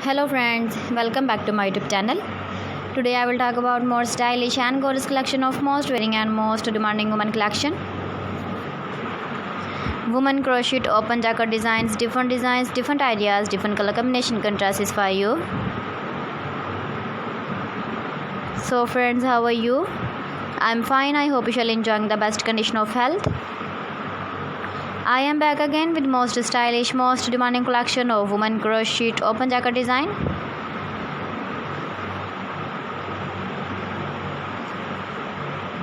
Hello friends, welcome back to my YouTube channel. Today I will talk about more stylish and gorgeous collection of most wearing and most demanding women collection. Women crochet open jacket designs, different ideas, different color combination contrasts for you. So friends, how are you? I'm fine. I hope you shall enjoying the best condition of health. I am back again with most stylish, most demanding collection of women crochet open jacket design.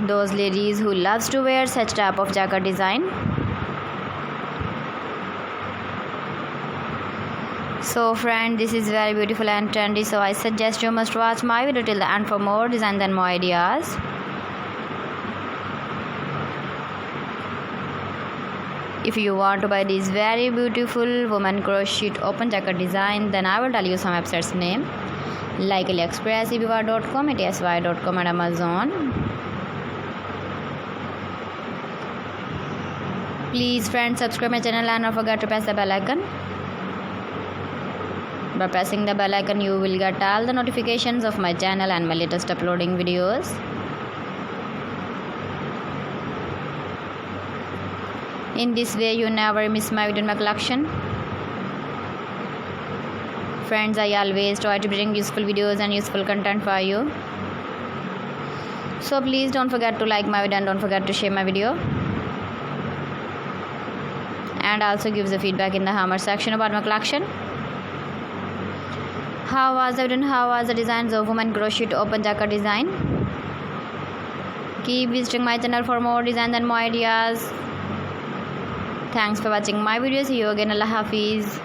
Those ladies who loves to wear such type of jacket design. So friend, this is very beautiful and trendy, so I suggest you must watch my video till the end for more designs and more ideas. If you want to buy this very beautiful woman crochet open jacket design, then I will tell you some websites name like AliExpress, eBay.com, etsy.com and Amazon. Please friends, subscribe my channel and don't forget to press the bell icon. By pressing the bell icon, you will get all the notifications of my channel and my latest uploading videos. In this way, you never miss my video in my collection. Friends, I always try to bring useful videos and useful content for you. So please don't forget to like my video and don't forget to share my video. And also give the feedback in the comment section about my collection. How was the video and how was the designs of women crochet open jacket design? Keep visiting my channel for more designs and more ideas. Thanks for watching my video. See you again. Allah Hafiz.